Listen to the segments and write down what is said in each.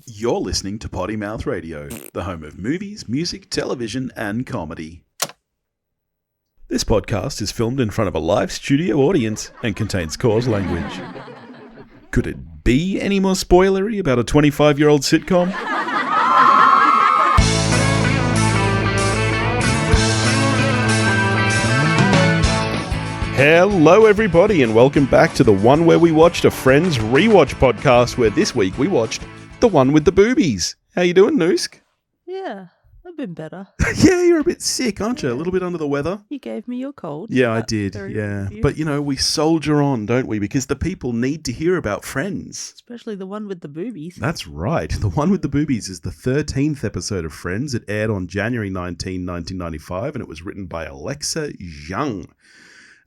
You're listening to Potty Mouth Radio, the home of movies, music, television, and comedy. This podcast is filmed in front of a live studio audience and contains coarse language. Could it be any more spoilery about a 25-year-old sitcom? Hello everybody and welcome back to the one where we watched a Friends rewatch podcast, where this week we watched The One With The Boobies. How you doing, Noosk? Yeah, I've been better. Yeah, you're a bit sick, aren't you? A little bit under the weather. You gave me your cold. Yeah, I did. Yeah. But, you know, we soldier on, don't we? Because the people need to hear about Friends. Especially the one with the boobies. That's right. The One With The Boobies is the 13th episode of Friends. It aired on January 19, 1995, and it was written by Alexa Young.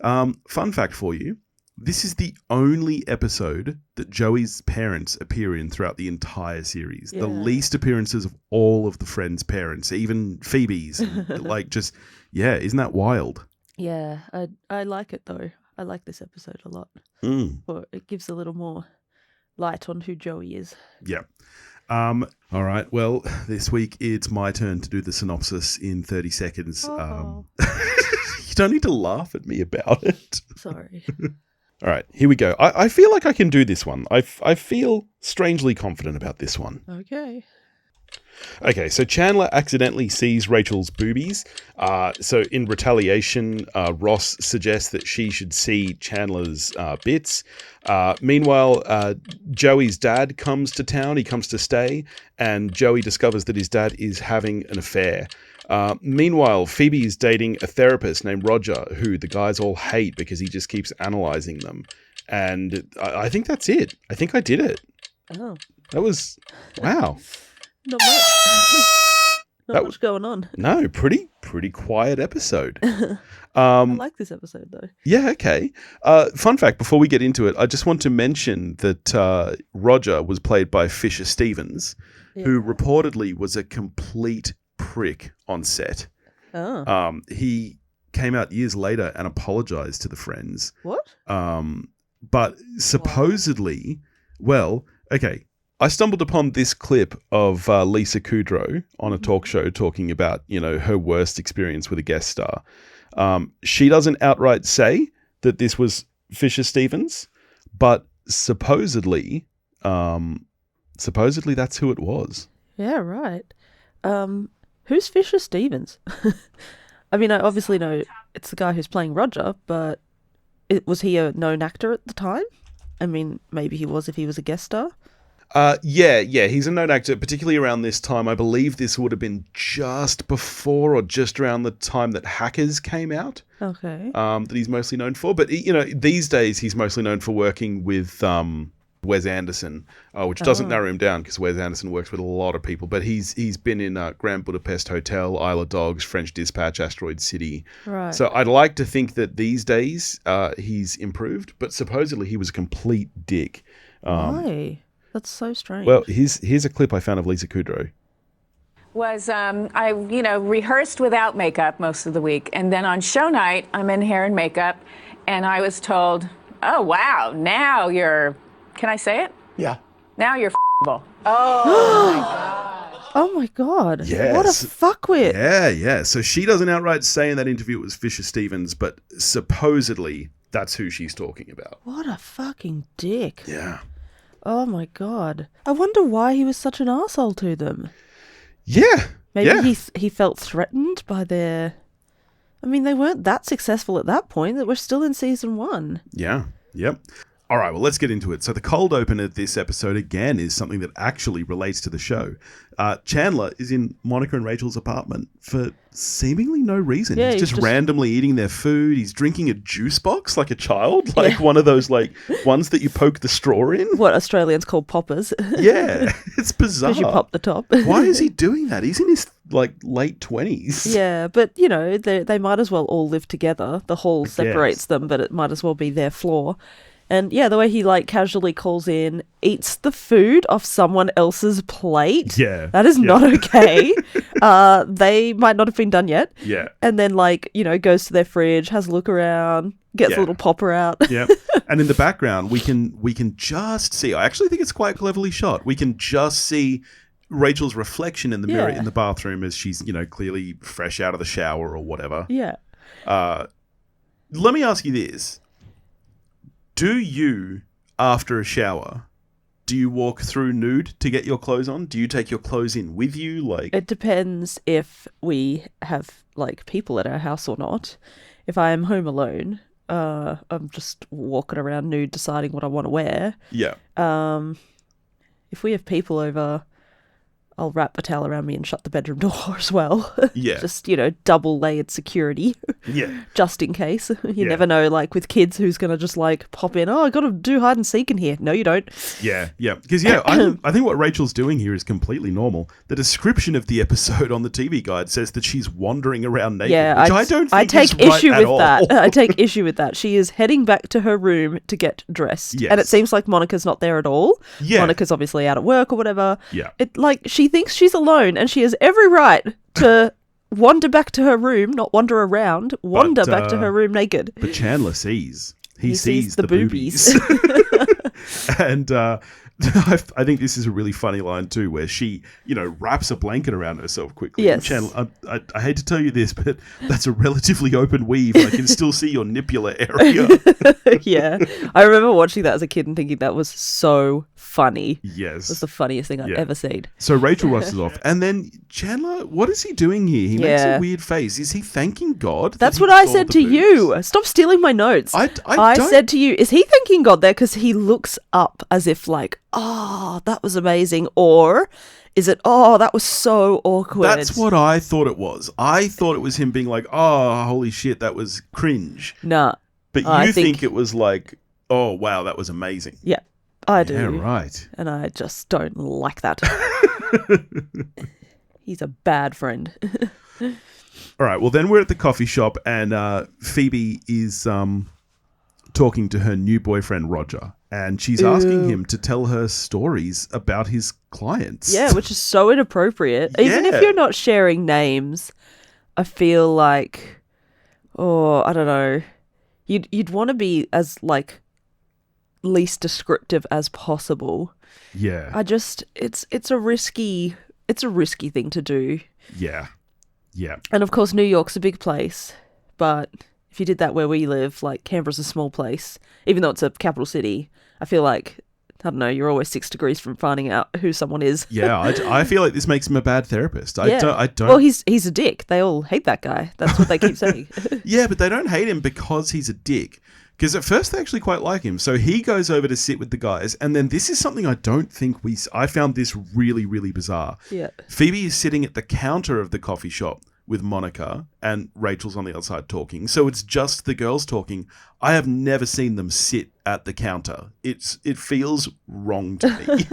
Fun fact for you. This is the only episode that Joey's parents appear in throughout the entire series. Yeah. The least appearances of all of the Friends' parents, even Phoebe's. And isn't that wild? Yeah, I like it though. I like this episode a lot. Or it gives a little more light on who Joey is. Yeah. All right. Well, this week it's my turn to do the synopsis in 30 seconds. Oh. You don't need to laugh at me about it. Sorry. All right, here we go. I feel like I can do this one. I feel strangely confident about this one. Okay, so Chandler accidentally sees Rachel's boobies. So in retaliation, Ross suggests that she should see Chandler's bits. Meanwhile, Joey's dad comes to town. He comes to stay, and Joey discovers that his dad is having an affair. Meanwhile, Phoebe is dating a therapist named Roger, who the guys all hate because he just keeps analyzing them. And I think that's it. I think I did it. Oh. That was, wow. Not much. Not much going on. No, pretty quiet episode. I like this episode though. Yeah, okay. Fun fact, before we get into it, I just want to mention that Roger was played by Fisher Stevens, who reportedly was a complete prick on set. Oh. He came out years later and apologized to the Friends. What? But supposedly, I stumbled upon this clip of Lisa Kudrow on a talk show talking about, her worst experience with a guest star. She doesn't outright say that this was Fisher Stevens, but supposedly that's who it was. Yeah, right. Who's Fisher Stevens? I mean, I obviously know it's the guy who's playing Roger, but was he a known actor at the time? I mean, maybe he was if he was a guest star. Yeah, he's a known actor, particularly around this time. I believe this would have been just before or just around the time that Hackers came out. Okay. That he's mostly known for. But, these days he's mostly known for working with Wes Anderson, which doesn't narrow him down because Wes Anderson works with a lot of people. But he's been in Grand Budapest Hotel, Isle of Dogs, French Dispatch, Asteroid City. Right. So I'd like to think that these days he's improved, but supposedly he was a complete dick. Why? That's so strange. Well, here's a clip I found of Lisa Kudrow. I rehearsed without makeup most of the week. And then on show night, I'm in hair and makeup. And I was told, oh, wow, now you're, can I say it? Yeah. Now you're f***able. Oh, my God. Oh, my God. Yes. What a fuckwit. Yeah. So she doesn't outright say in that interview it was Fisher Stevens, but supposedly that's who she's talking about. What a fucking dick. Yeah. Oh my God. I wonder why he was such an arsehole to them. Yeah. Maybe he felt threatened by their... I mean, they weren't that successful at that point. We're still in season 1. Yeah. Yep. All right, well, let's get into it. So the cold open of this episode, again, is something that actually relates to the show. Chandler is in Monica and Rachel's apartment for seemingly no reason. Yeah, he's just randomly eating their food. He's drinking a juice box like a child, one of those ones that you poke the straw in. What Australians call poppers. Yeah, it's bizarre. Because you pop the top. Why is he doing that? He's in his late 20s. Yeah, but they might as well all live together. The hall separates them, but it might as well be their floor. And yeah, the way he like casually calls in, eats the food off someone else's plate. Yeah. That is not okay. They might not have been done yet. Yeah. And then like, goes to their fridge, has a look around, gets a little popper out. Yeah. And in the background, we can just see, I actually think it's quite cleverly shot. We can just see Rachel's reflection in the mirror in the bathroom as she's, clearly fresh out of the shower or whatever. Yeah. Let me ask you this. Do you, after a shower, do you walk through nude to get your clothes on? Do you take your clothes in with you? Like, it depends if we have like people at our house or not. If I am home alone, I'm just walking around nude deciding what I want to wear. Yeah. If we have people over, I'll wrap a towel around me and shut the bedroom door as well. Yeah. Just, double layered security. Yeah. Just in case. You never know, like with kids, who's going to just like pop in, I got to do hide and seek in here. No, you don't. Yeah. Yeah. Because, I think what Rachel's doing here is completely normal. The description of the episode on the TV guide says that she's wandering around naked, which I don't think I take is right issue at with all. that. I take issue with that. She is heading back to her room to get dressed. Yes. And it seems like Monica's not there at all. Yeah. Monica's obviously out at work or whatever. Yeah. She thinks she's alone and she has every right to wander back to her room, not wander around, back to her room naked. But Chanlder sees. He sees the boobies. And I think this is a really funny line too, where she, wraps a blanket around herself quickly. Yes. Chanlder, I hate to tell you this, but that's a relatively open weave. I can still see your nipular area. Yeah. I remember watching that as a kid and thinking that was so funny. Yes. It was the funniest thing I'd ever seen. So Rachel rushes off. And then Chanlder, what is he doing here? He makes a weird face. Is he thanking God? That's what I said to you. Stop stealing my notes. I said to you, is he thanking God there? Because he looks up as if like, oh, that was amazing. Or is it, oh, that was so awkward? That's what I thought it was. I thought it was him being like, oh, holy shit, that was cringe. Nah. But you think it was like, oh, wow, that was amazing. Yeah, I do. Yeah, right. And I just don't like that. He's a bad friend. All right, well, then we're at the coffee shop and Phoebe is talking to her new boyfriend, Roger. And she's asking him to tell her stories about his clients. Yeah, which is so inappropriate. Even if you're not sharing names, I feel like, I don't know. You'd want to be as like least descriptive as possible. Yeah. It's a risky thing to do. Yeah. Yeah. And of course New York's a big place, but if you did that where we live, like Canberra's a small place, even though it's a capital city, I feel like, I don't know, you're always 6 degrees from finding out who someone is. Yeah, I feel like this makes him a bad therapist. I don't. Well, he's a dick. They all hate that guy. That's what they keep saying. Yeah, but they don't hate him because he's a dick. Because at first they actually quite like him. So he goes over to sit with the guys. And then this is something I don't think I found this really, really bizarre. Yeah. Phoebe is sitting at the counter of the coffee shop with Monica and Rachel's on the other side talking. So it's just the girls talking. I have never seen them sit at the counter. It feels wrong to me.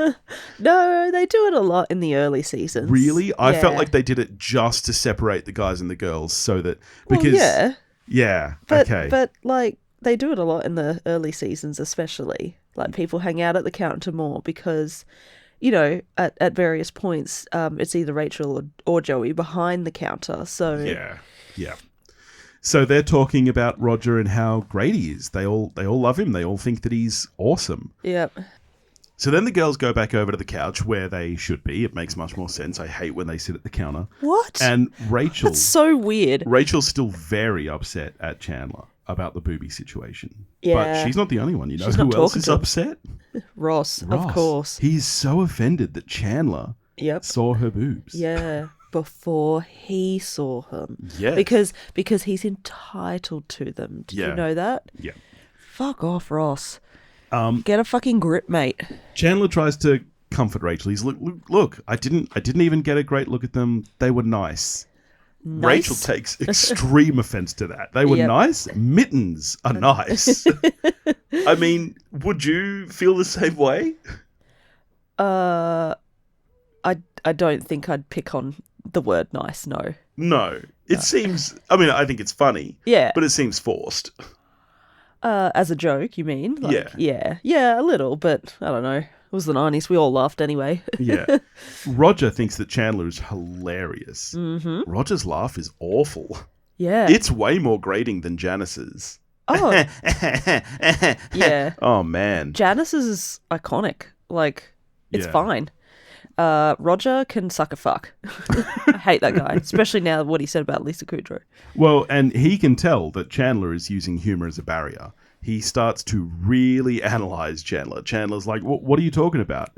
No, they do it a lot in the early seasons. Really? I felt like they did it just to separate the guys and the girls so that... Because, yeah. Okay. But like, they do it a lot in the early seasons especially. Like, people hang out at the counter more because... at various points, it's either Rachel or Joey behind the counter. So yeah. So they're talking about Roger and how great he is. They all love him. They all think that he's awesome. Yep. So then the girls go back over to the couch where they should be. It makes much more sense. I hate when they sit at the counter. What? And Rachel... That's so weird. Rachel's still very upset at Chanlder about the booby situation. Yeah. But she's not the only one. You know She's who not else talking is to him. upset? Ross, of course. He's so offended that Chanlder saw her boobs. Yeah. Before he saw them. Yeah. Because he's entitled to them. Did you know that? Yeah. Fuck off, Ross. Get a fucking grip, mate. Chanlder tries to comfort Rachel. He's look, I didn't even get a great look at them. They were nice. Rachel takes extreme offense to that. They were nice. Mittens are nice. I mean, would you feel the same way? I don't think I'd pick on the word nice, no. No. It seems, I mean, I think it's funny. Yeah. But it seems forced. As a joke, you mean? Like, yeah, a little, but I don't know. It was the 90s. We all laughed anyway. Yeah. Roger thinks that Chandler is hilarious. Mm-hmm. Roger's laugh is awful. Yeah. It's way more grating than Janice's. Oh. Yeah. Oh, man. Janice's is iconic. Like, it's fine. Roger can suck a fuck. I hate that guy, especially now what he said about Lisa Kudrow. Well, and he can tell that Chandler is using humor as a barrier. He starts to really analyze Chandler. Chandler's like, what are you talking about?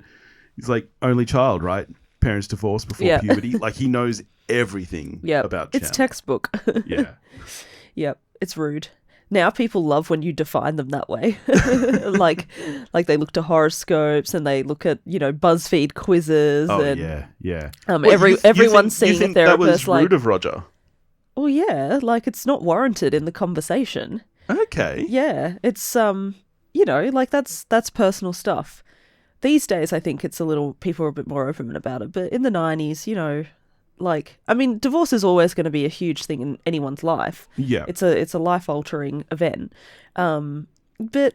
He's like, only child, right? Parents divorced before puberty. Like, he knows everything about Chandler. It's textbook. Yeah. Yep, it's rude. Now people love when you define them that way. like they look to horoscopes and they look at, BuzzFeed quizzes. Oh, and, yeah. Everyone's seeing a therapist. That was rude of Roger? Oh, yeah. Like, it's not warranted in the conversation. Okay. Yeah. It's, that's personal stuff. These days, I think people are a bit more open about it. But in the 90s, divorce is always going to be a huge thing in anyone's life. Yeah. It's a life-altering event. But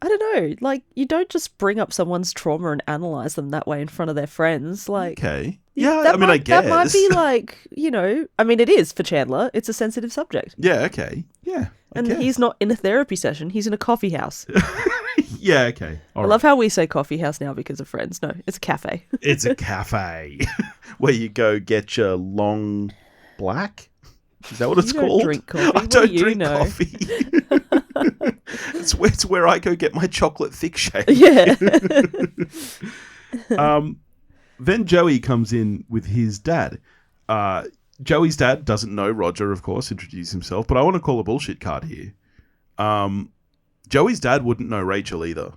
I don't know, you don't just bring up someone's trauma and analyze them that way in front of their friends. Okay. Yeah, I guess. That might be it is for Chandler. It's a sensitive subject. Yeah, okay. Yeah, And he's not in a therapy session. He's in a coffee house. Yeah, okay. I love how we say coffee house now because of Friends. No, it's a cafe. It's a cafe where you go get your long black. Is that what it's called? Drink coffee. I don't drink coffee. It's where I go get my chocolate thick shake. Yeah. Then Joey comes in with his dad. Joey's dad doesn't know Roger, of course, introduce himself, but I want to call a bullshit card here. Joey's dad wouldn't know Rachel either.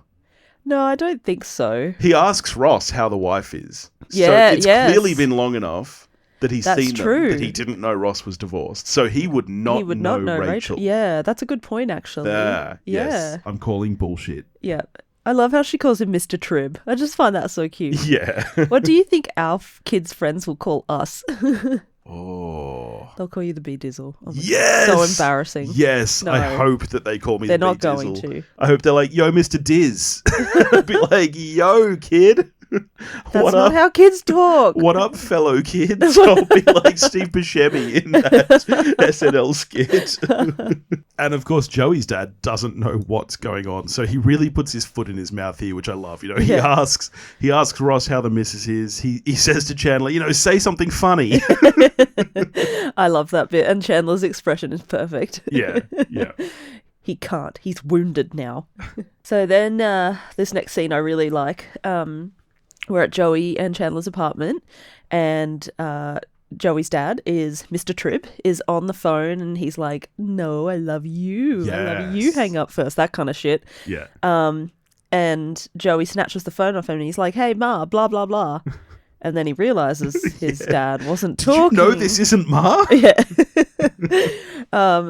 No, I don't think so. He asks Ross how the wife is. Yeah, so it's clearly been long enough that he's seen true. them, that he didn't know Ross was divorced. So he would not know Rachel. Yeah, that's a good point, actually. Yes, I'm calling bullshit. Yeah. I love how she calls him Mr. Trib. I just find that so cute. Yeah. What do you think our kids' friends will call us? Oh. They'll call you the B-Dizzle. Oh, yes! So embarrassing. Yes, No. I hope that they call me the They're B-Dizzle. not going to. I hope they're like, yo, Mr. Diz. I'd be like, yo, kid. That's not how kids talk. What up, fellow kids? I'll be like Steve Buscemi in that SNL skit. And of course, Joey's dad doesn't know what's going on, so he really puts his foot in his mouth here, which I love. He asks Ross how the missus is. He says to Chandler, say something funny. I love that bit, and Chandler's expression is perfect. Yeah. He can't. He's wounded now. So then this next scene I really like. We're at Joey and Chandler's apartment, and Joey's dad is Mr. Tripp, is on the phone, and he's like, "No, I love you. Yes. I love you. Hang up first." That kind of shit. Yeah. And Joey snatches the phone off him, and he's like, "Hey, Ma, blah blah blah," and then he realizes his dad wasn't talking. Did you know this isn't Ma? Yeah.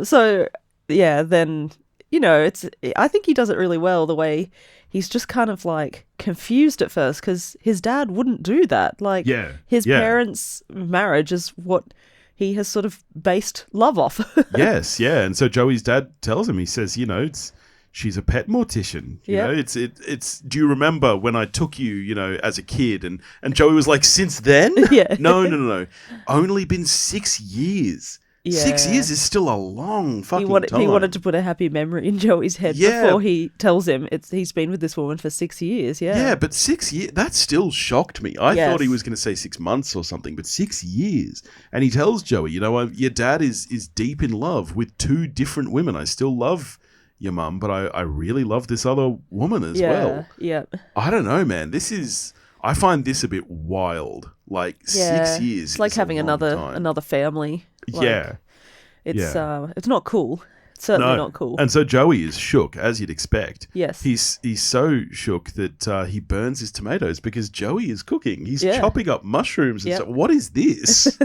So yeah, then I think he does it really well. The way he's just kind of like confused at first because his dad wouldn't do that. Like, his parents' marriage is what he has sort of based love off. Yes, yeah. And so Joey's dad tells him, he says, she's a pet mortician. It's. Do you remember when I took you, as a kid? And Joey was like, since then? Yeah. No. Only been 6 years. Yeah. 6 years is still a long fucking time. He wanted to put a happy memory in Joey's head before he tells him he's been with this woman for 6 years. Yeah. Yeah, but 6 years, that still shocked me. I thought he was going to say 6 months or something, but 6 years. And he tells Joey, your dad is deep in love with 2 different women. I still love your mum, but I really love this other woman as well. Yeah. I don't know, man. I find this a bit wild. Like 6 years. It's like having another family. It's not cool. It's certainly not cool. And so Joey is shook, as you'd expect. Yes. He's so shook that he burns his tomatoes because Joey is cooking. He's chopping up mushrooms and stuff. What is this?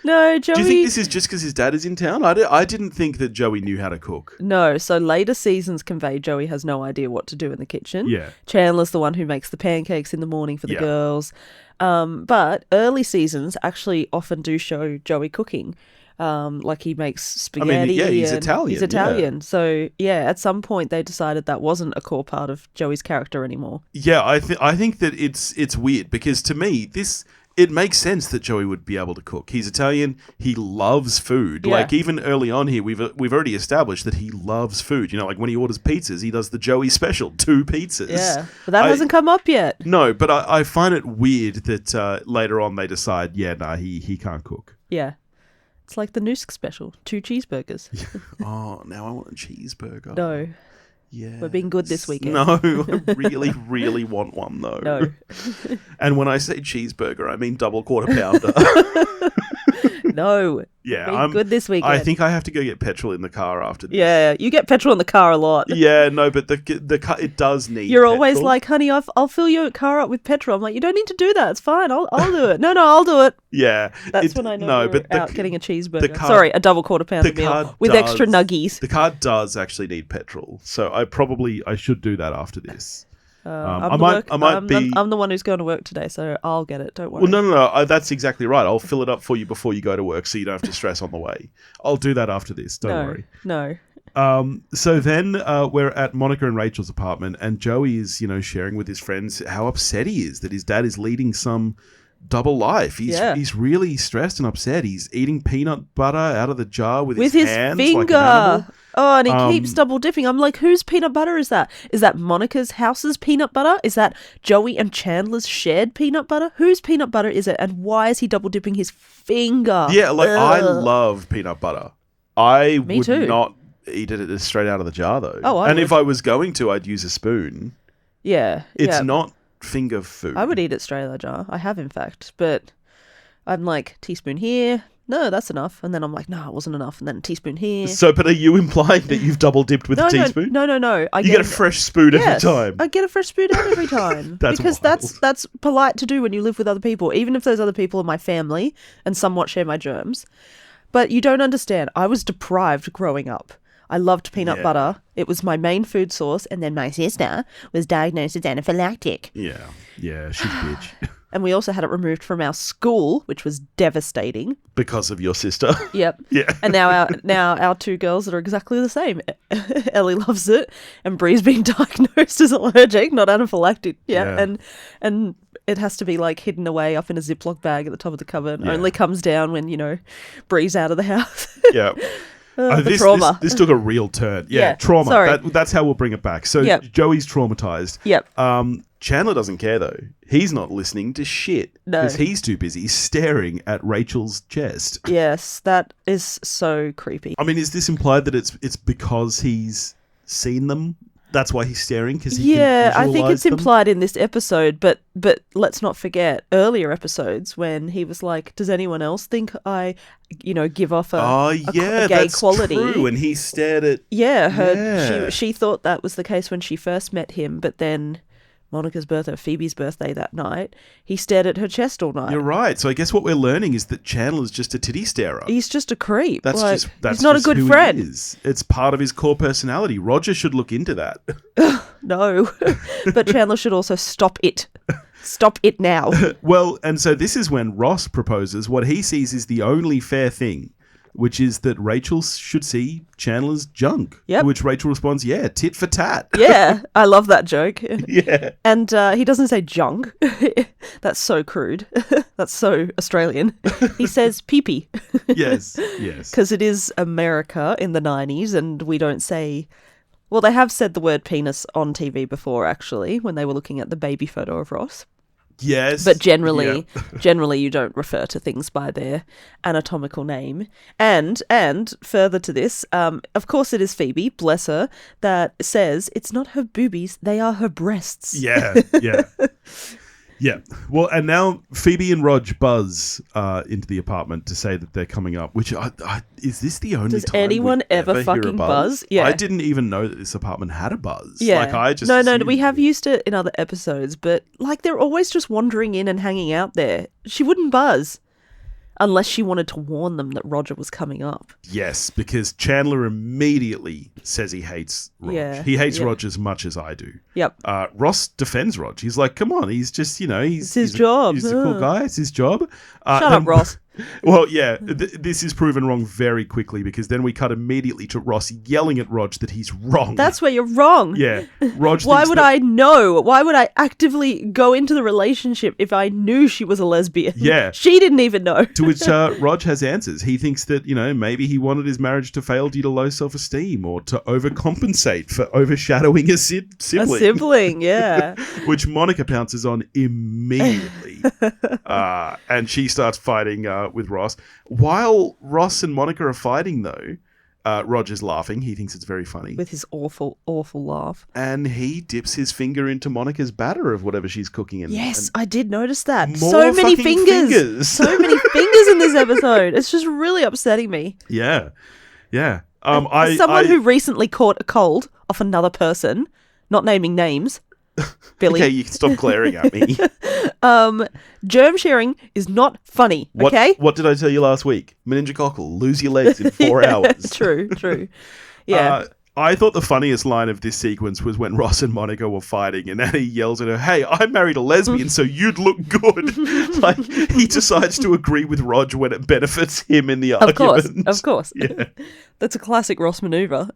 No, Joey... Do you think this is just because his dad is in town? I didn't think that Joey knew how to cook. No, so later seasons convey Joey has no idea what to do in the kitchen. Yeah. Chandler's the one who makes the pancakes in the morning for the girls. But early seasons actually often do show Joey cooking. Like he makes spaghetti. he's and Italian. He's Italian. So yeah, at some point they decided that wasn't a core part of Joey's character anymore. Yeah, I think that it's weird because to me it makes sense that Joey would be able to cook. He's Italian. He loves food. Yeah. Like even early on here, we've already established that he loves food. You know, like when he orders pizzas, he does the Joey special, 2 pizzas. Yeah, but that hasn't come up yet. No, but I find it weird that later on they decide, he can't cook. Yeah. It's like the Noosk special, 2 cheeseburgers. Oh, now I want a cheeseburger. No. Yeah. We're being good this weekend. No, I really, really want one though. No. And when I say cheeseburger, I mean double quarter pounder. No. Yeah, We're being good this weekend. I think I have to go get petrol in the car after this. Yeah, you get petrol in the car a lot. Yeah, no, but the car, it does need You're always petrol. like, honey, I'll fill your car up with petrol. I'm like, you don't need to do that. It's fine. I'll do it. No, I'll do it. Yeah. That's when I know you're out getting a cheeseburger. car- Sorry, a double quarter pounder the car meal with does- extra nuggies. The car does actually need petrol, so I should do that after this. I'm the one who's going to work today, so I'll get it. Don't worry. Well, no, that's exactly right. I'll fill it up for you before you go to work, so you don't have to stress on the way. I'll do that after this. Don't worry. No. So then we're at Monica and Rachel's apartment, and Joey is, sharing with his friends how upset he is that his dad is leading some double life. He's really stressed and upset. He's eating peanut butter out of the jar with his hands finger. like an animal. Oh, and he keeps double dipping. I'm like, whose peanut butter is that? Is that Monica's house's peanut butter? Is that Joey and Chandler's shared peanut butter? Whose peanut butter is it? And why is he double dipping his finger? Yeah, like I love peanut butter. I Me would too. not eat it straight out of the jar though. Oh, I and would. if I was going to, I'd use a spoon. Yeah. It's not finger food. I would eat it straight out of the jar. I have, in fact. But I'm like, teaspoon here. No, that's enough. And then I'm like, no, it wasn't enough. And then a teaspoon here. So, but are you implying that you've double dipped with a teaspoon? No. You get a fresh spoon every time. I get a fresh spoon out every time. That's because wild. that's polite to do when you live with other people, even if those other people are my family and somewhat share my germs. But you don't understand. I was deprived growing up. I loved peanut butter. It was my main food source. And then my sister was diagnosed as anaphylactic. Yeah, she's a bitch. And we also had it removed from our school, which was devastating. Because of your sister. Yep. Yeah. And now our 2 girls that are exactly the same. Ellie loves it, and Bree's been diagnosed as allergic, not anaphylactic. Yeah. And it has to be like hidden away up in a Ziploc bag at the top of the cupboard. Yeah. Only comes down when Bree's out of the house. Yeah. The trauma. This took a real turn. Yeah, trauma. Sorry. That's how we'll bring it back. So Joey's traumatized. Yep. Chandler doesn't care though. He's not listening to shit No. because he's too busy staring at Rachel's chest. Yes, that is so creepy. I mean, is this implied that it's because he's seen them? That's why he's staring because I think it's implied in this episode, but let's not forget earlier episodes when he was like, "Does anyone else think I, give off a gay that's quality?" True. And he stared at She thought that was the case when she first met him, but then Monica's birthday, Phoebe's birthday that night, he stared at her chest all night. You're right. So I guess what we're learning is that Chandler's just a titty starer. He's just a creep. That's he's not a good who friend. He is. It's part of his core personality. Roger should look into that. No, but Chandler should also stop it. Stop it now. Well, and so this is when Ross proposes what he sees is the only fair thing, which is that Rachel should see Chandler's junk. Yep. To which Rachel responds, yeah, tit for tat. Yeah, I love that joke. Yeah. And he doesn't say junk. That's so crude. That's so Australian. He says pee-pee. Yes. Because it is America in the 90s and we don't say... Well, they have said the word penis on TV before, actually, when they were looking at the baby photo of Ross. Yes. But generally you don't refer to things by their anatomical name. And further to this, of course it is Phoebe, bless her, that says it's not her boobies, they are her breasts. Yeah. Yeah. Well, and now Phoebe and Rog buzz into the apartment to say that they're coming up, which is this the only Does time anyone we ever hear fucking a buzz? Yeah. I didn't even know that this apartment had a buzz. Yeah. Like I just No, assumed we have used it in other episodes, but like they're always just wandering in and hanging out there. She wouldn't buzz. Unless she wanted to warn them that Roger was coming up. Yes, because Chandler immediately says he hates Rog. Yeah, he hates Rog as much as I do. Yep. Ross defends Rog. He's like, come on, he's just, it's his job. He's a cool guy. It's his job. Shut up, Ross. Well, yeah, this is proven wrong very quickly because then we cut immediately to Ross yelling at Rog that he's wrong. That's where you're wrong. Yeah. Rog Why would I know? Why would I actively go into the relationship if I knew she was a lesbian? Yeah. She didn't even know. To which Rog has answers. He thinks that, maybe he wanted his marriage to fail due to low self-esteem or to overcompensate for overshadowing a sibling. A sibling, yeah. Which Monica pounces on immediately. And she starts fighting with Ross. While Ross and Monica are fighting, though, Roger's laughing. He thinks it's very funny. With his awful, awful laugh. And he dips his finger into Monica's batter of whatever she's cooking. Yes, I did notice that. More so many fucking fingers. So many fingers in this episode. It's just really upsetting me. Yeah. Yeah. As someone who recently caught a cold off another person, not naming names, Billy. Okay, you can stop glaring at me. Germ sharing is not funny, okay? What did I tell you last week? Meningococcal, lose your legs in 4 hours. True. Yeah. I thought the funniest line of this sequence was when Ross and Monica were fighting and Annie yells at her, "Hey, I married a lesbian, so you'd look good." Like, he decides to agree with Rog when it benefits him in the argument. Of course. Yeah. That's a classic Ross maneuver.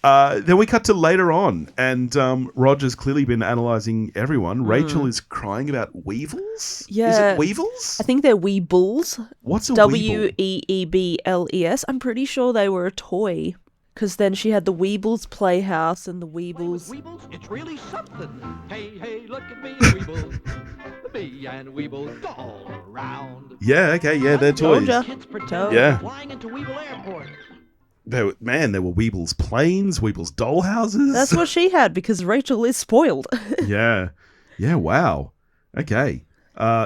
Then we cut to later on, and Roger's clearly been analysing everyone. Rachel is crying about weevils? Yeah. Is it weevils? I think they're Weebles. What's a weeble? Weebles. I'm pretty sure they were a toy. Because then she had the Weebles Playhouse and the Weebles. Weebles, it's really something. Hey, look at me, Weebles. Me and Weebles all around. Yeah, okay, yeah, they're toys. Kids pretend Yeah. flying into Weeble Airport. There were Weebles planes, Weebles dollhouses. That's what she had because Rachel is spoiled. Yeah. Yeah, wow. Okay.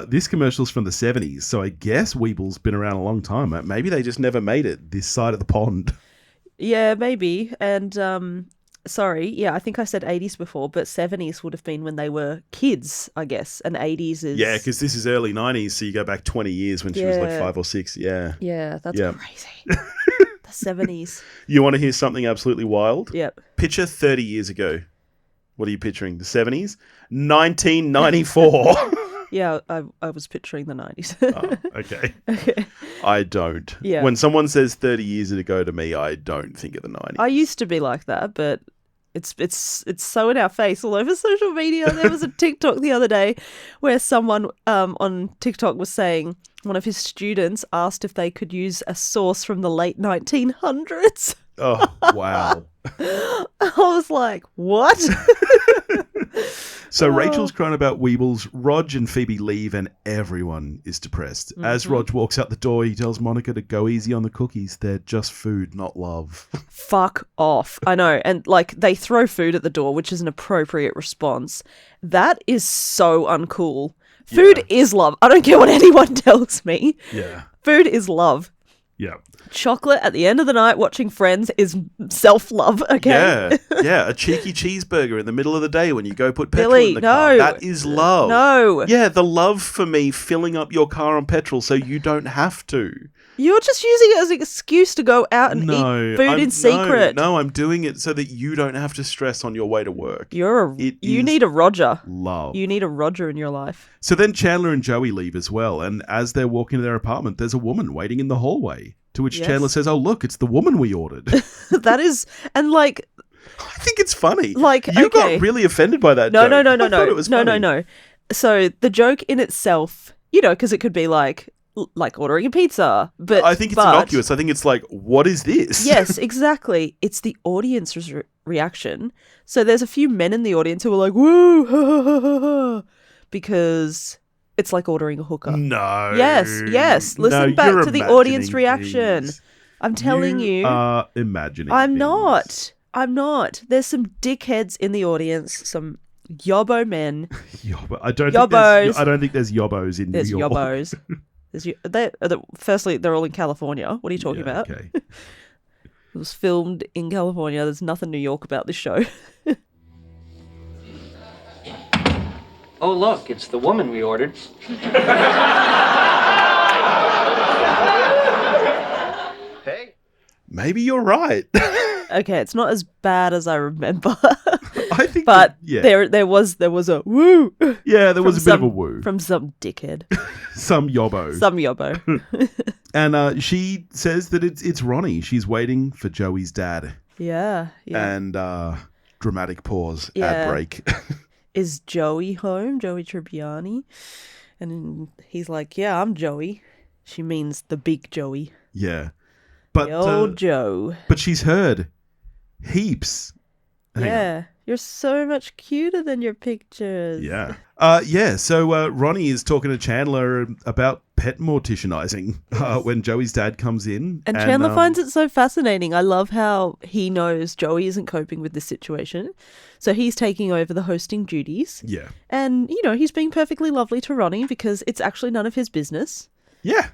This commercial's from the 70s, so I guess Weeble's been around a long time. Maybe they just never made it this side of the pond. Yeah, maybe. And, I think I said 80s before, but 70s would have been when they were kids, I guess. And 80s is... Yeah, because this is early 90s, so you go back 20 years when she was like 5 or 6. Yeah. Yeah, that's Yeah. crazy. The 70s. You want to hear something absolutely wild? Yep. Picture 30 years ago. What are you picturing? The 70s? 1994. Yeah, I was picturing the 90s. Oh, okay. I don't. Yeah. When someone says 30 years ago to me, I don't think of the 90s. I used to be like that, but it's so in our face all over social media. There was a TikTok the other day where someone on TikTok was saying one of his students asked if they could use a source from the late 1900s. Oh, wow. I was like, what? So Rachel's crying about Weebles, Rog and Phoebe leave, and everyone is depressed. Mm-hmm. As Rog walks out the door, he tells Monica to go easy on the cookies. They're just food, not love. Fuck off. I know. And they throw food at the door, which is an appropriate response. That is so uncool. Food is love. I don't care what anyone tells me. Yeah. Food is love. Yeah. Chocolate at the end of the night watching Friends is self-love, okay? Yeah. A cheeky cheeseburger in the middle of the day when you go put petrol Billy, in the car. no. That is love. No. Yeah, the love for me filling up your car on petrol so you don't have to. You're just using it as an excuse to go out and eat food in secret. No, I'm doing it so that you don't have to stress on your way to work. You need a Roger. Love. You need a Roger in your life. So then Chanlder and Joey leave as well, and as they're walking to their apartment, there's a woman waiting in the hallway. To which Chandler says, "Oh, look, it's the woman we ordered." That is, and I think it's funny. You got really offended by that. No. I thought it was funny. No. So the joke in itself, because it could be like ordering a pizza, but I think it's innocuous. I think it's like, what is this? Yes, exactly. It's the audience's reaction. So there's a few men in the audience who are like, "Woo!" ha, ha, ha, ha, ha," because it's like ordering a hooker. No. Yes. Listen back to the audience reaction. Things. I'm telling you. You are imagining I'm things. not. There's some dickheads in the audience, some yobbo men. Yobbo. I don't think there's yobbos in New York. There's yobbos. Firstly, they're all in California. What are you talking about? Okay. It was filmed in California. There's nothing New York about this show. Oh, look, it's the woman we ordered. Hey. Maybe you're right. Okay, it's not as bad as I remember. I think, but yeah, there was a woo. yeah, there was a bit of a some- woo. from some dickhead, Some yobbo. some yobbo. And she says that it's Ronnie. She's waiting for Joey's dad. Yeah. And dramatic pause, Yeah. ad break. Is Joey home? Joey Tribbiani? And then he's like, yeah, I'm Joey. She means the big Joey. Yeah. But The old Joe. but she's heard heaps. Hang on. Yeah. You're so much cuter than your pictures. Yeah. So Ronnie is talking to Chandler about pet morticianizing when Joey's dad comes in. And Chandler finds it so fascinating. I love how he knows Joey isn't coping with this situation. So he's taking over the hosting duties. Yeah. And, he's being perfectly lovely to Ronnie because it's actually none of his business. Yeah.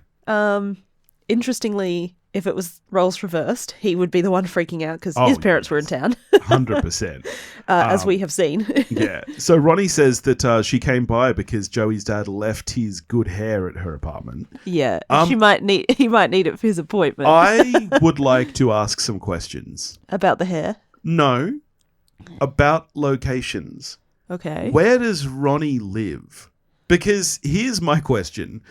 Interestingly, if it was roles reversed, he would be the one freaking out because Oh, his parents were in town, 100%. as we have seen. Yeah. So Ronnie says that she came by because Joey's dad left his good hair at her apartment. Yeah, he might need it for his appointment. I would like to ask some questions. About the hair. No. About locations. Okay. Where does Ronnie live? Because here's my question.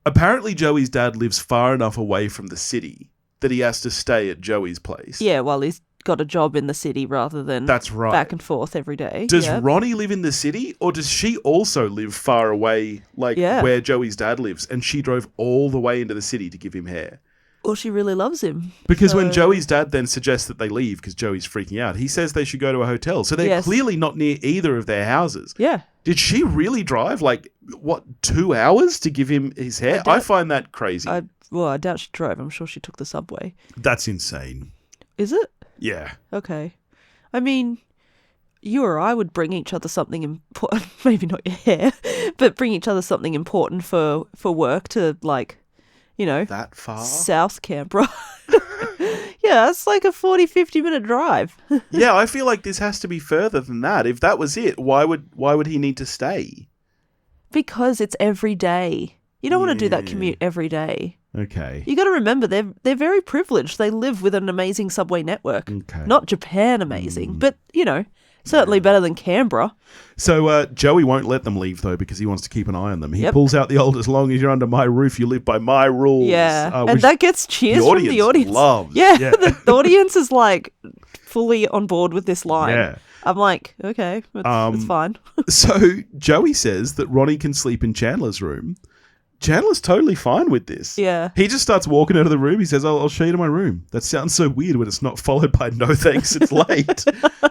Apparently Joey's dad lives far enough away from the city that he has to stay at Joey's place. Yeah, well, he's got a job in the city rather than That's right. back and forth every day. Does Yep. Ronnie live in the city, or does she also live far away, like where Joey's dad lives, and she drove all the way into the city to give him hair? Well, she really loves him. Because when Joey's dad then suggests that they leave because Joey's freaking out, he says they should go to a hotel. So they're Yes. clearly not near either of their houses. Yeah. Did she really drive, 2 hours to give him his hair? I find that crazy. I doubt she drove. I'm sure she took the subway. That's insane. Is it? Yeah. Okay. I mean, you or I would bring each other something important. Maybe not your hair, but bring each other something important for work to, That far? South Canberra. Yeah, it's like a 40, 50-minute drive. Yeah, I feel like this has to be further than that. If that was it, why would he need to stay? Because it's every day. You don't want to do that commute every day. Okay. You got to remember they're very privileged. They live with an amazing subway network. Okay. Not Japan amazing, but certainly better than Canberra. So Joey won't let them leave though because he wants to keep an eye on them. He Yep. pulls out the old "as long as you're under my roof, you live by my rules." Yeah, and which that gets cheers from the audience. loves. Yeah, the audience is fully on board with this line. Yeah. I'm like, okay, it's fine. So Joey says that Ronnie can sleep in Chandler's room. Chandler's totally fine with this. Yeah. He just starts walking out of the room. He says, I'll show you to my room. That sounds so weird when it's not followed by no thanks, it's late.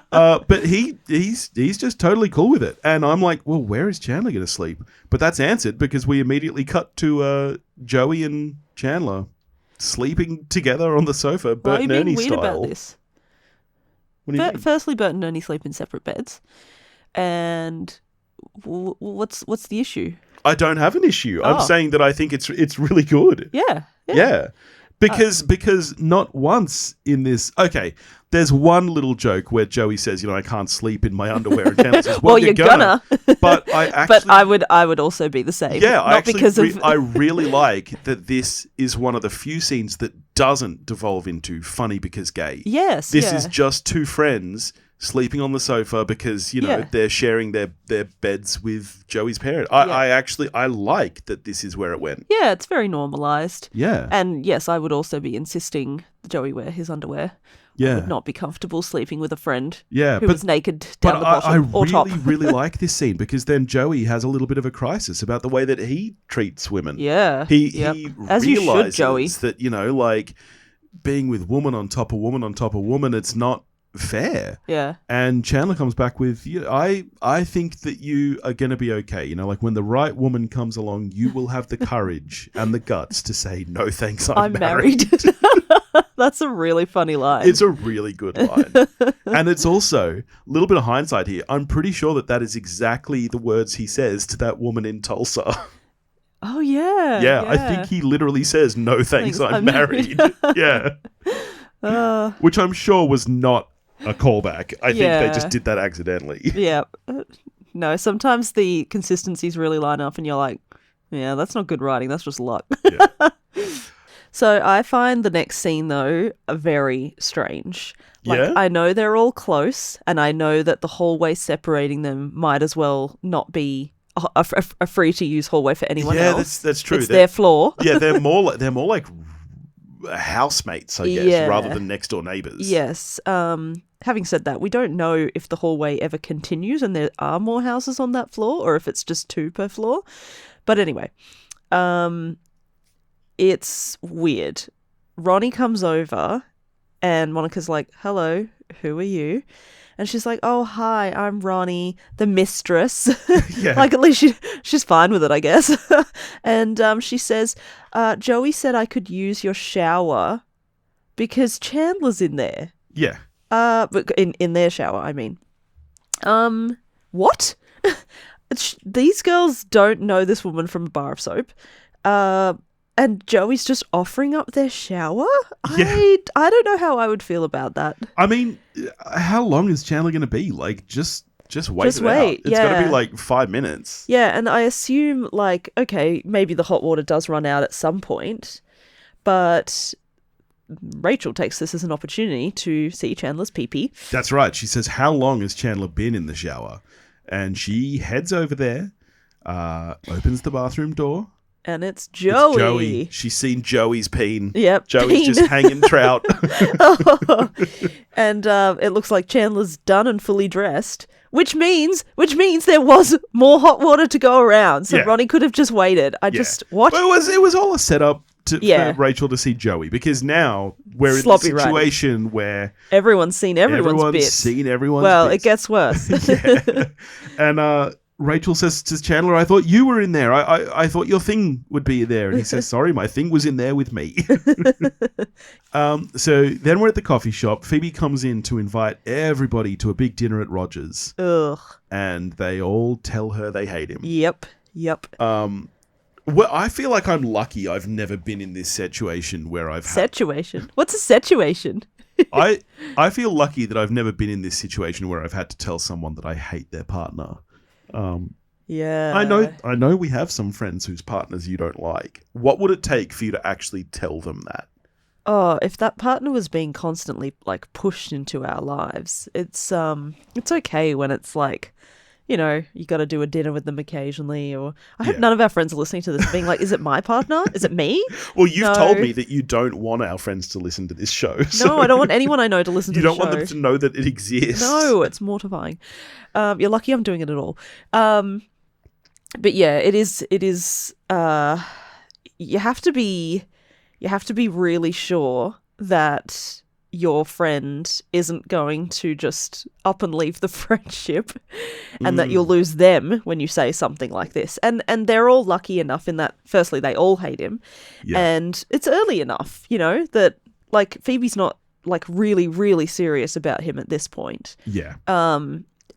But he's just totally cool with it. And I'm like, well, where is Chandler going to sleep? But that's answered because we immediately cut to Joey and Chandler sleeping together on the sofa, Why are Bert you and being Ernie weird style. about this? What do you mean? Firstly, Bert and Ernie sleep in separate beds. And what's the issue? I don't have an issue. I'm Oh. saying that I think it's really good. Yeah. Yeah. Because not once in this... Okay, there's one little joke where Joey says, I can't sleep in my underwear. And Chandler says, well, you're gonna. But I actually... But I would also be the same. Yeah, Not because of... I really like that this is one of the few scenes that doesn't devolve into funny because gay. Yes, This yeah. is just two friends sleeping on the sofa because, Yeah. they're sharing their beds with Joey's parent. I like that this is where it went. Yeah, it's very normalised. Yeah. And yes, I would also be insisting Joey wear his underwear. Yeah. I would not be comfortable sleeping with a friend Yeah, who but- was naked down the But bottom I or top. really like this scene because then Joey has a little bit of a crisis about the way that he treats women. Yeah. He As you should, realizes Joey. that, being with woman on top of woman on top of woman, it's not fair. Yeah. And Chandler comes back with, I think that you are going to be okay. When the right woman comes along, you will have the courage and the guts to say, no thanks, I'm married. That's a really funny line. It's a really good line. And it's also, a little bit of hindsight here, I'm pretty sure that is exactly the words he says to that woman in Tulsa. Oh, yeah. Yeah, I think he literally says, no thanks, I'm married. Yeah. Which I'm sure was not a callback. I think they just did that accidentally. Yeah. No, sometimes the consistencies really line up and you're like, yeah, that's not good writing. That's just luck. Yeah. So I find the next scene, though, very strange. Like, Yeah? I know they're all close, and I know that the hallway separating them might as well not be a free-to-use hallway for anyone else. That's true. It's their floor. Yeah, they're more like housemates, I guess, rather than next-door neighbours. Yes. Having said that, we don't know if the hallway ever continues and there are more houses on that floor, or if it's just 2 per floor. But anyway, it's weird. Ronnie comes over and Monica's like, hello, who are you? And she's like, oh, hi, I'm Ronnie, the mistress. Yeah. Like, at least she's fine with it, I guess. And she says, Joey said I could use your shower because Chandler's in there. Yeah. But in their shower, I mean. What? These girls don't know this woman from a bar of soap. And Joey's just offering up their shower? Yeah. I don't know how I would feel about that. I mean, how long is Chandler going to be? Like, just wait Just it wait, out. It's got to yeah. be like 5 minutes. Yeah, and I assume, like, okay, maybe the hot water does run out at some point, but Rachel takes this as an opportunity to see Chandler's pee-pee. That's right. She says, how long has Chandler been in the shower? And she heads over there, opens the bathroom door. And it's Joey. It's Joey. She's seen Joey's peen. Yep. Joey's peen. just hanging trout. And it looks like Chandler's done and fully dressed, which means there was more hot water to go around. So Yeah. Ronnie could have just waited. What? Well, it was all a setup for Yeah. Rachel to see Joey, because now we're Sloppy in a situation where Everyone's seen everyone's bits. seen everyone's Well, bits. it gets worse. Yeah. And Rachel says to Chandler, I thought you were in there. I thought your thing would be there. And he says, sorry, my thing was in there with me. So then we're at the coffee shop. Phoebe comes in to invite everybody to a big dinner at Roger's. Ugh. And they all tell her they hate him. Yep. Well, I feel like I'm lucky I've never been in this situation where I've had... Situation? What's a situation? I feel lucky that I've never been in this situation where I've had to tell someone that I hate their partner. Yeah. I know we have some friends whose partners you don't like. What would it take for you to actually tell them that? Oh, if that partner was being constantly like pushed into our lives, it's okay when it's like, you know, you got to do a dinner with them occasionally, or I hope none of our friends are listening to this being like, is it my partner? Is it me? Well, you've No. told me that you don't want our friends to listen to this show. So No, I don't want anyone I know to listen to you the don't show. want them to know that it exists. No, it's mortifying. You're lucky I'm doing it at all. But yeah, it is. You have to be really sure that your friend isn't going to just up and leave the friendship, and that you'll lose them when you say something like this. And they're all lucky enough in that, firstly, they all hate him, and it's early enough, you know, that like Phoebe's not like really, really serious about him at this point. Yeah.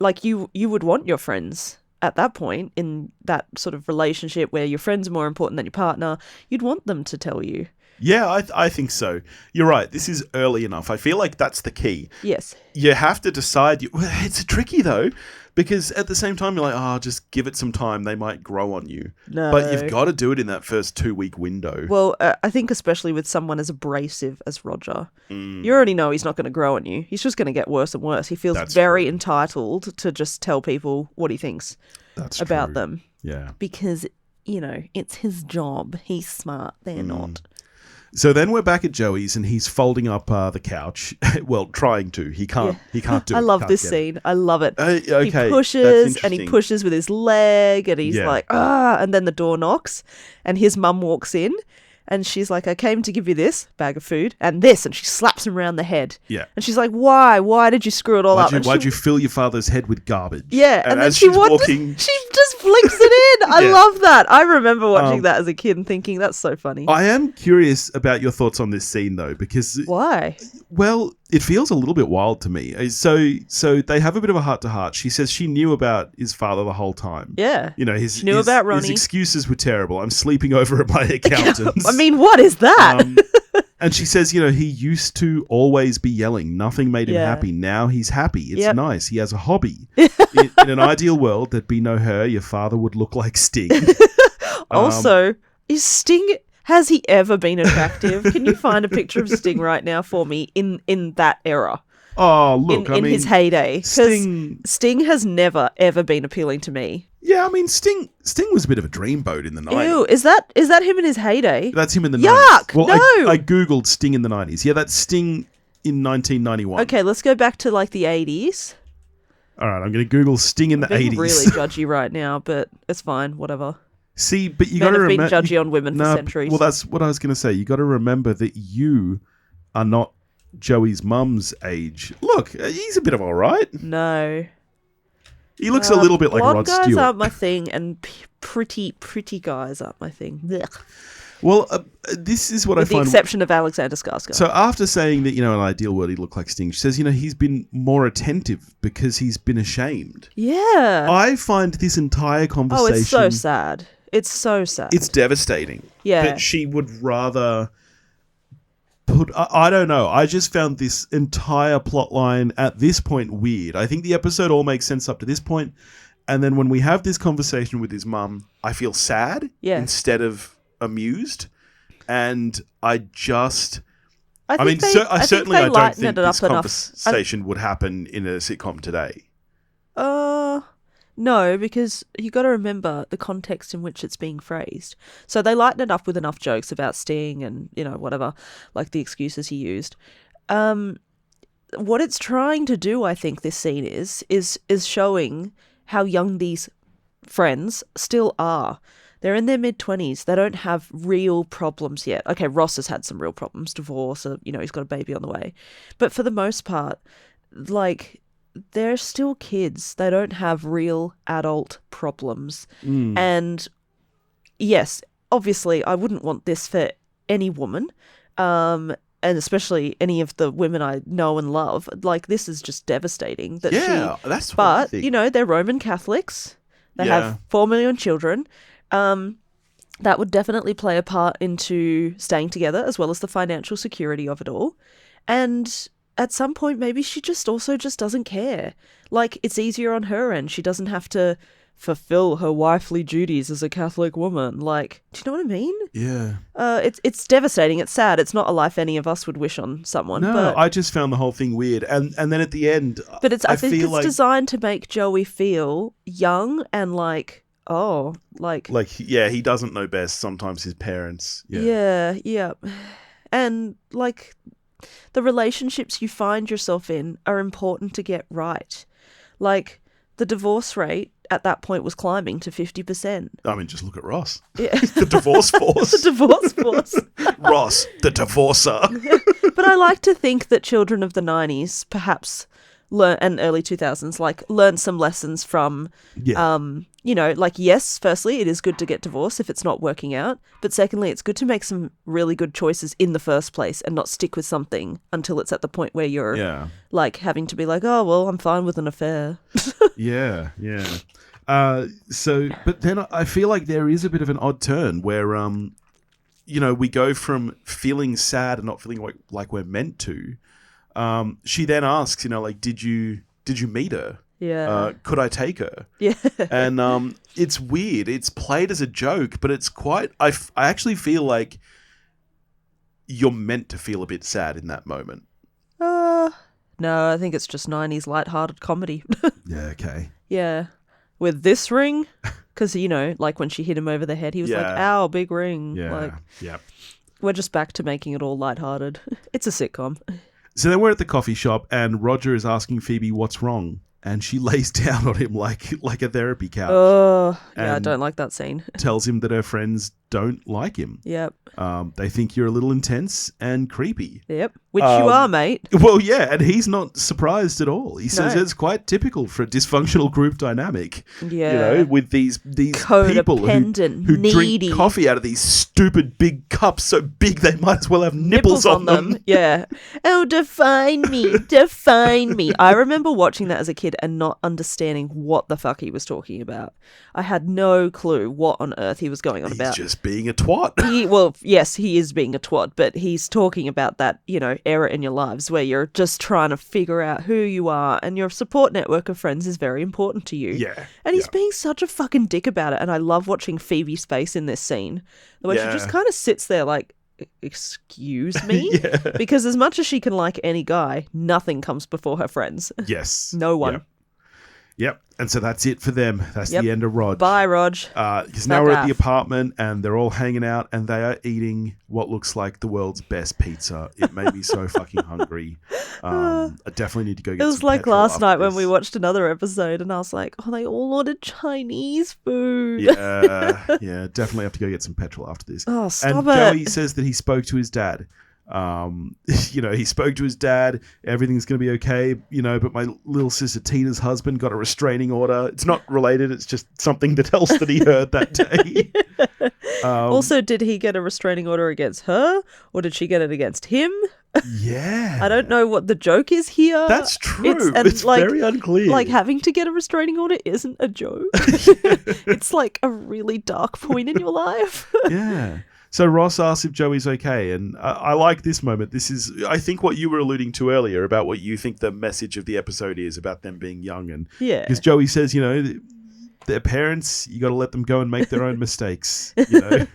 Like you would want your friends at that point in that sort of relationship where your friends are more important than your partner, you'd want them to tell you. Yeah, I think so. You're right. This is early enough. I feel like that's the key. Yes. You have to decide. It's tricky, though, because at the same time, you're like, just give it some time. They might grow on you. No. But you've got to do it in that first 2-week window. Well, I think especially with someone as abrasive as Roger, you already know he's not going to grow on you. He's just going to get worse and worse. He feels very entitled to just tell people what he thinks about them. Yeah. Because, you know, it's his job. He's smart. They're not. So then we're back at Joey's and he's folding up the couch. Well, trying to. He can't do it. I love Can't this get it. scene. I love it. Okay, he that's pushes and he interesting. pushes with his leg and he's like, and then the door knocks and his mum walks in and she's like, I came to give you this bag of food and this, and she slaps him around the head. Yeah. And she's like, why? Why did you screw it all up? Why'd you fill your father's head with garbage? Yeah, and then as she she's walking... she just flicks it in. I Yeah. love that. I remember watching that as a kid and thinking that's so funny. I am curious about your thoughts on this scene, though, because... Why? Well, it feels a little bit wild to me. So they have a bit of a heart-to-heart. She says she knew about his father the whole time. Yeah. You know, She knew about Ronnie. His excuses were terrible. I'm sleeping over at my accountant's. I mean, what is that? And she says, you know, he used to always be yelling. Nothing made him happy. Now he's happy. It's nice. He has a hobby. in an ideal world, there'd be no her. Your father would look like Sting. Also, is Sting... Has he ever been attractive? Can you find a picture of Sting right now for me in that era? Oh, look, in his heyday. 'Cause Sting. Sting has never ever been appealing to me. Yeah, I mean, Sting was a bit of a dreamboat in the 90s. Ew, is that him in his heyday? That's him in the Yuck, 90s. Well, no! I googled Sting in the 90s. Yeah, that's Sting in 1991. Okay, let's go back to like the 80s. All right, I'm going to Google Sting in the Being 80s. really judgy right now, but it's fine, whatever. See, but you Men got to have been remember. judgy on women for centuries. Well, that's what I was going to say. You got to remember that you are not Joey's mum's age. Look, he's a bit of all right. No. He looks a little bit like blonde Rod guys Stewart. aren't my thing, and pretty guys aren't my thing. Blech. Well, this is what With I the find. exception of Alexander Skarsgård. So after saying that, in an ideal world, he'd look like Sting, she says, he's been more attentive because he's been ashamed. yeah. I find this entire conversation... Oh, it's so sad. It's so sad. It's devastating. Yeah. That she would rather put... I don't know. I just found this entire plot line at this point weird. I think the episode all makes sense up to this point. And then when we have this conversation with his mum, I feel sad instead of amused. And I just... I think they don't lighten think it up this enough. conversation would happen in a sitcom today. No, because you got to remember the context in which it's being phrased. So they lighten it up with enough jokes about Sting and, whatever, like the excuses he used. What it's trying to do, I think, this scene is showing how young these friends still are. They're in their mid-20s. They don't have real problems yet. Okay, Ross has had some real problems, divorce, or, he's got a baby on the way. But for the most part, like... they're still kids. They don't have real adult problems. And yes, obviously, I wouldn't want this for any woman, and especially any of the women I know and love. Like, this is just devastating. That's what I think. But, they're Roman Catholics. They have 4 million children. That would definitely play a part into staying together, as well as the financial security of it all. And... at some point, maybe she just doesn't care. Like, it's easier on her end. She doesn't have to fulfill her wifely duties as a Catholic woman. Like, do you know what I mean? Yeah. It's devastating. It's sad. It's not a life any of us would wish on someone. No, but, I just found the whole thing weird. And then at the end, but I think it's like, designed to make Joey feel young and like, he doesn't know best. Sometimes his parents. Yeah. And like... the relationships you find yourself in are important to get right. Like, the divorce rate at that point was climbing to 50%. I mean, just look at Ross. Yeah. The divorce force. The divorce force. Ross, the divorcer. But I like to think that children of the 90s perhaps and early 2000s, learn some lessons from, yes, firstly, it is good to get divorced if it's not working out. But secondly, it's good to make some really good choices in the first place and not stick with something until it's at the point where you're having to be like, oh, well, I'm fine with an affair. Yeah. But then I feel like there is a bit of an odd turn where, we go from feeling sad and not feeling like we're meant to. She then asks, did you meet her? Yeah. Could I take her? Yeah. And it's weird. It's played as a joke, but it's quite... I actually feel like you're meant to feel a bit sad in that moment. No, I think it's just 90s lighthearted comedy. Yeah, okay. Yeah. With this ring, because, when she hit him over the head, he was like, ow, big ring. Yeah. We're just back to making it all lighthearted. It's a sitcom. So then we're at the coffee shop and Roger is asking Phoebe what's wrong. And she lays down on him like a therapy couch. Oh, yeah, I don't like that scene. Tells him that her friends don't like him. Yep. They think you're a little intense and creepy. Yep. Which you are, mate. Well, yeah, and he's not surprised at all. He says it's quite typical for a dysfunctional group dynamic. Yeah. With these people who drink coffee out of these stupid big cups so big they might as well have nipples on them. Yeah. Oh, define me. I remember watching that as a kid and not understanding what the fuck he was talking about. I had no clue what on earth he was going on about. He's just being a twat. Yes, he is being a twat, but he's talking about that, era in your lives where you're just trying to figure out who you are and your support network of friends is very important to you. Yeah. And he's being such a fucking dick about it. And I love watching Phoebe's face in this scene, the way she just kind of sits there like, excuse me? Yeah. Because as much as she can like any guy, nothing comes before her friends. Yes. No one. Yep. And so that's it for them. That's Yep. the end of Rog. Bye, Rog. Because now we're at the apartment and they're all hanging out and they are eating what looks like the world's best pizza. It made me so fucking hungry. I definitely need to go get some It was like petrol last after night when this. we watched another episode and I was like, oh, they all ordered Chinese food. Yeah, definitely have to go get some petrol after this. Oh, stop and it. Joey says that he spoke to his dad. He spoke to his dad. Everything's going to be okay, but my little sister Tina's husband got a restraining order. It's not related. It's just something else that he heard that day. Also, did he get a restraining order against her or did she get it against him? Yeah. I don't know what the joke is here. That's true. It's very unclear. Like, having to get a restraining order isn't a joke. It's like a really dark point in your life. Yeah. So Ross asks if Joey's okay, and I like this moment. This is, I think, what you were alluding to earlier about what you think the message of the episode is about them being young. And Yeah. because Joey says, their parents, you got to let them go and make their own mistakes. Yeah.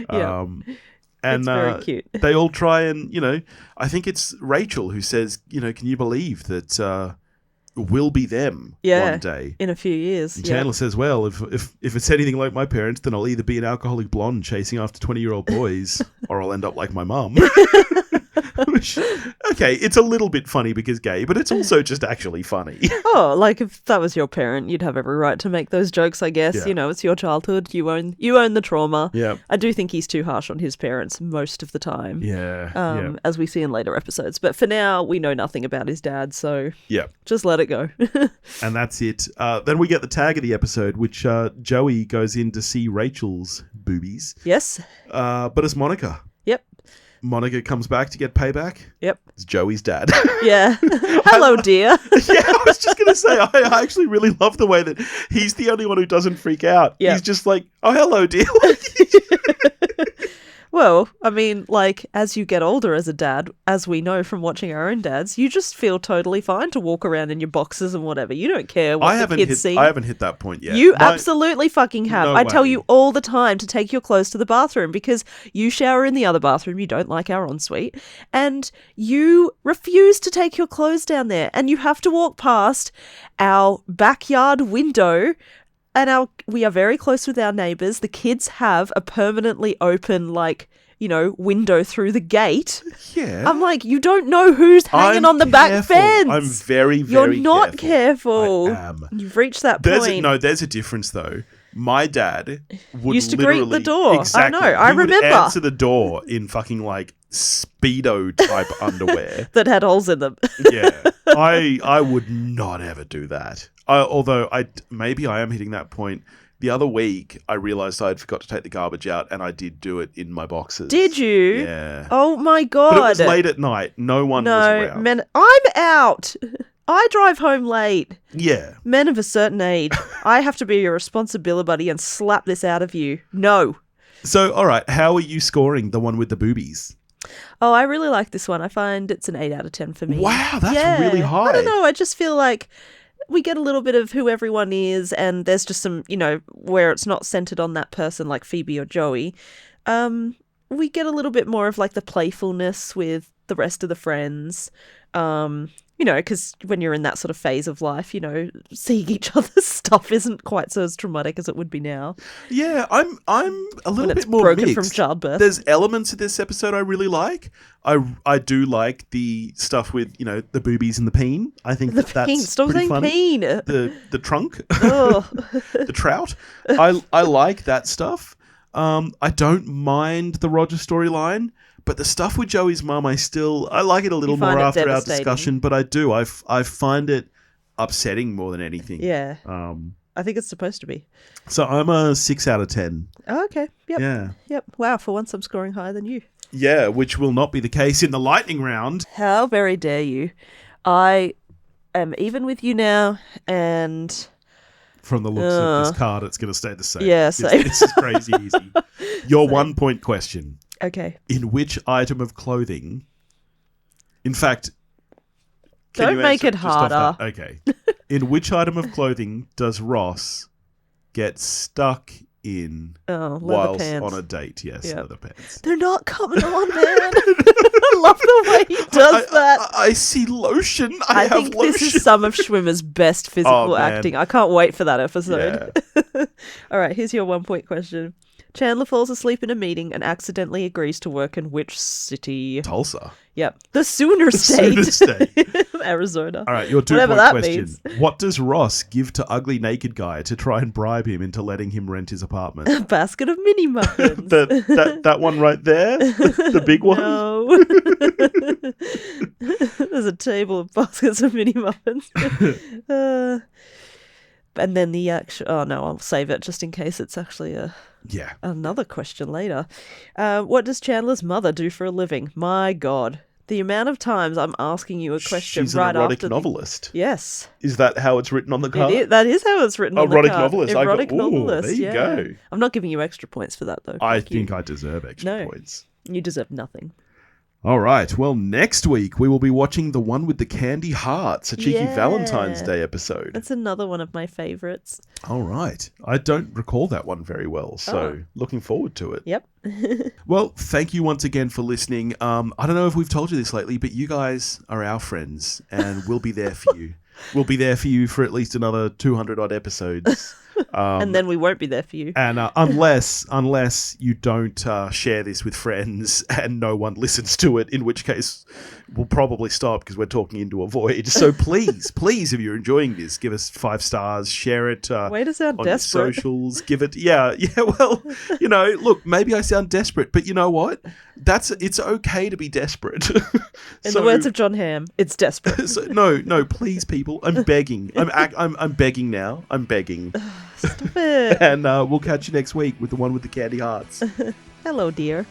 And It's very cute. They all try and, I think it's Rachel who says, can you believe that we'll be them one day? In a few years. And Chandler says, well, if it's anything like my parents, then I'll either be an alcoholic blonde chasing after 20-year-old boys or I'll end up like my mum. Which, okay, it's a little bit funny because gay, but it's also just actually funny. Oh, like if that was your parent, you'd have every right to make those jokes, I guess. Yeah. It's your childhood. You own the trauma. Yeah. I do think he's too harsh on his parents most of the time. Yeah. As we see in later episodes. But for now, we know nothing about his dad, so Yeah. just let it go. And that's it. Then we get the tag of the episode, which Joey goes in to see Rachel's boobies. Yes. But it's Monica. Yep. Monica comes back to get payback. Yep. It's Joey's dad. Yeah. Hello, dear. Yeah, I was just going to say, I actually really love the way that he's the only one who doesn't freak out. Yeah. He's just like, oh, hello, dear. Well, I mean, like, as you get older as a dad, as we know from watching our own dads, you just feel totally fine to walk around in your boxes and whatever. You don't care what the kids see. I haven't hit that point yet. You absolutely fucking have. No I tell way. you all the time to take your clothes to the bathroom because you shower in the other bathroom. You don't like our ensuite. And you refuse to take your clothes down there. And you have to walk past our backyard window. And we are very close with our neighbours. The kids have a permanently open, window through the gate. Yeah. I'm like, you don't know who's hanging on the back fence. I'm very, very You're not careful. I am. You've reached that point. There's a difference, though. My dad would Used to greet the literally- door. I Exactly. know, I He would remember. answer the door in fucking, Speedo type underwear. That had holes in them. Yeah. I would not ever do that. Although maybe I am hitting that point. The other week, I realised I had forgot to take the garbage out, and I did do it in my boxes. Did you? Yeah. Oh my god. But it was late at night. No one was around. Men, I'm out. I drive home late. Yeah. Men of a certain age. I have to be your responsibility buddy and slap this out of you. No. So, all right, how are you scoring the one with the boobies? Oh, I really like this one. I find it's an 8 out of 10 for me. Wow, that's really high. I don't know. I just feel like we get a little bit of who everyone is, and there's just some, where it's not centered on that person like Phoebe or Joey. We get a little bit more of the playfulness with the rest of the friends. Because when you're in that sort of phase of life, seeing each other's stuff isn't quite so as traumatic as it would be now. Yeah, I'm a little When it's bit more broken mixed. from childbirth. There's elements of this episode I really like. I do like the stuff with the boobies and the peen. I think that's Stop pretty saying funny. peen. The trunk, Oh. the trout. I like that stuff. I don't mind the Roger storyline. But the stuff with Joey's mum, I like it a little You more find it after our devastating. discussion, but I do. I find it upsetting more than anything. Yeah. I think it's supposed to be. So I'm a 6 out of 10. Oh, okay. Yep. Yeah. Yep. Wow. For once, I'm scoring higher than you. Yeah, which will not be the case in the lightning round. How very dare you? I am even with you now, and From the looks of this card, it's going to stay the same. Yeah, same. This is crazy easy. Your 1 point question. okay. In which item of clothing... In fact... can Don't you make answer it just off harder. that? Okay. In which item of clothing does Ross get stuck leather whilst pants. on a date. Yes, Yep. leather pants. They're not coming on, man. I love the way he does that. I see lotion. I have think lotion. this is some of Schwimmer's best physical Oh, man. acting. I can't wait for that episode. Yeah. All right, here's your 1 point question. Chandler falls asleep in a meeting and accidentally agrees to work in which city? Tulsa. Yep. The Sooner State. Sooner State. Arizona. All right, your 2 Whatever point that question. means. What does Ross give to ugly naked guy to try and bribe him into letting him rent his apartment? A basket of mini muffins. that one right there? The big one? No. There's a table of baskets of mini muffins. And then the actual... Oh, no, I'll save it just in case it's actually another question later. What does Chandler's mother do for a living? My God. The amount of times I'm asking you a question She's right an erotic after... novelist. Yes. Is that how it's written on the card? That is how it's written on the Erotic card. novelist. Erotic Ooh, novelist, there you go. I'm not giving you extra points for that, though. I Thank you. think I deserve extra No. points. You deserve nothing. All right. Well, next week we will be watching The One with the Candy Hearts, a cheeky Yeah. Valentine's Day episode. That's another one of my favourites. All right. I don't recall that one very well, so looking forward to it. Yep. Well, thank you once again for listening. I don't know if we've told you this lately, but you guys are our friends, and we'll be there for you. We'll be there for you for at least another 200 odd episodes. And then we won't be there for you. And unless you don't share this with friends and no one listens to it, in which case we'll probably stop because we're talking into a void. So please, if you're enjoying this, give us 5 stars, share it Way to sound on desperate. your socials. Give it, well, look, maybe I sound desperate, but you know what? It's okay to be desperate. In the words of John Hamm, it's desperate. So, no, please, people, I'm begging. I'm begging now. I'm begging. Stop it. And we'll catch you next week with The One with the Candy Hearts. Hello, dear.